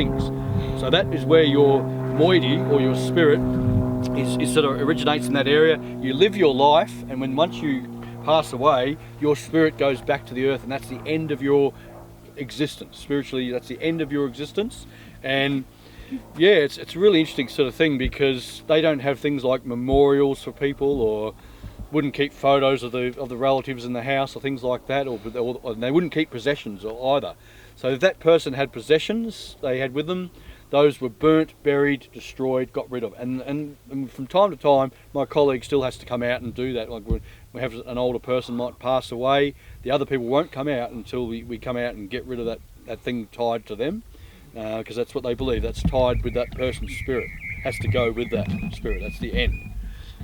things. So that is where your moiety or your spirit is sort of originates in that area. You live your life, and once you pass away, your spirit goes back to the earth, and that's the end of your existence. Spiritually, that's the end of your existence. And yeah, it's a really interesting sort of thing, because they don't have things like memorials for people, or wouldn't keep photos of the relatives in the house or things like that, or they wouldn't keep possessions either. So if that person had possessions they had with them, those were burnt, buried, destroyed, got rid of. And from time to time, my colleague still has to come out and do that. Like when we have an older person might pass away, the other people won't come out until we come out and get rid of that thing tied to them, because that's what they believe. That's tied with that person's spirit. Has to go with that spirit. That's the end.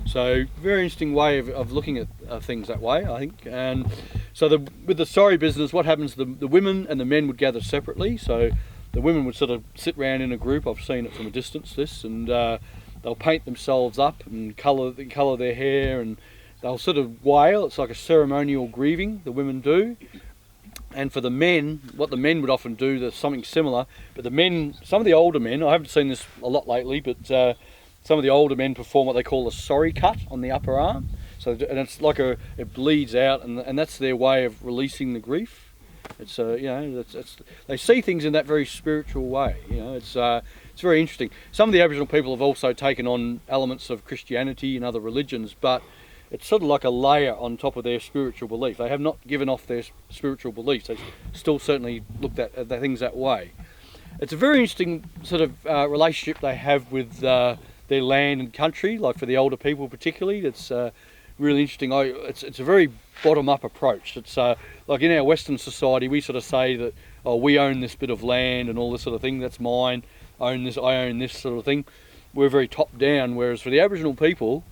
So very interesting way of looking at things that way, I think. And so with the sorry business, what happens, the women and the men would gather separately. So the women would sort of sit around in a group. I've seen it from a distance, and they'll paint themselves up and colour their hair, and they'll sort of wail. It's like a ceremonial grieving the women do. And for the men, what the men would often do, there's something similar. But the men, some of the older men, I haven't seen this a lot lately, but some of the older men perform what they call a sorry cut on the upper arm. So, and it's like it bleeds out, and that's their way of releasing the grief. It's they see things in that very spiritual way. It's very interesting. Some of the Aboriginal people have also taken on elements of Christianity and other religions, but it's sort of like a layer on top of their spiritual belief. They have not given off their spiritual beliefs. They still certainly looked at the things that way. It's a very interesting sort of relationship they have with their land and country. Like for the older people particularly, it's really interesting. It's a very bottom-up approach. It's like in our Western society, we sort of say that, oh, we own this bit of land and all this sort of thing. That's mine. I own this sort of thing. We're very top-down. Whereas for the Aboriginal people,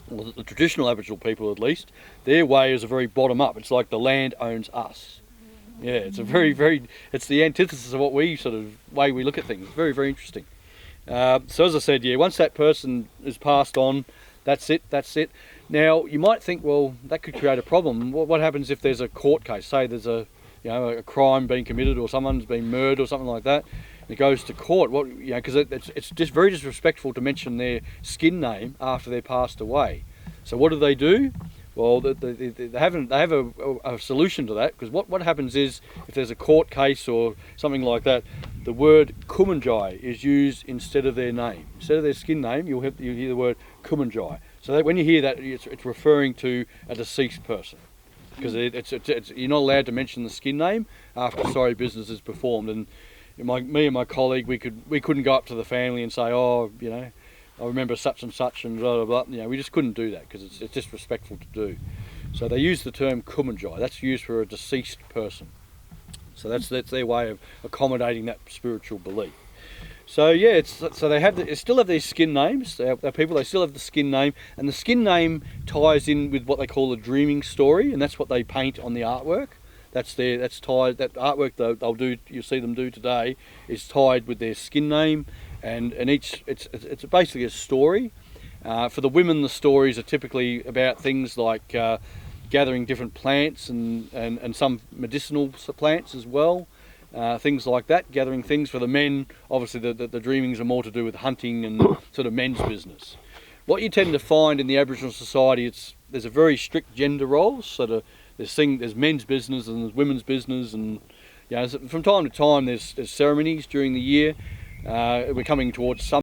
or the traditional Aboriginal people at least, their way is a very bottom-up. It's like the land owns us. Yeah, it's a it's the antithesis of what we sort of way we look at things. Very, very interesting. So as I said, yeah, once that person is passed on, that's it. Now you might think, well, that could create a problem. What happens if there's a court case? Say there's a crime being committed, or someone's been murdered or something like that, and it goes to court. Because it's just very disrespectful to mention their skin name after they're passed away. So what do? Well, they have a solution to that, because what happens is, if there's a court case or something like that, the word kumanjai is used instead of their name. Instead of their skin name, you'll hear the word kumanjai. So that when you hear that, it's referring to a deceased person, because you're not allowed to mention the skin name after sorry business is performed. And me and my colleague, we couldn't go up to the family and say, oh, I remember such and such and blah blah blah. We just couldn't do that, because it's disrespectful to do. So they use the term kumanjai. That's used for a deceased person. So that's their way of accommodating that spiritual belief. So yeah, they still have their skin names. They're people. They still have the skin name, and the skin name ties in with what they call a dreaming story, and that's what they paint on the artwork. That's tied. That artwork they'll do. You see them do today is tied with their skin name, and it's basically a story. For the women, the stories are typically about things like gathering different plants and some medicinal plants as well. Things like that, gathering things. For the men, obviously the dreamings are more to do with hunting and sort of men's business. What you tend to find in the Aboriginal society, there's a very strict gender roles. So there's men's business and there's women's business, and from time to time there's ceremonies during the year. We're coming towards summer.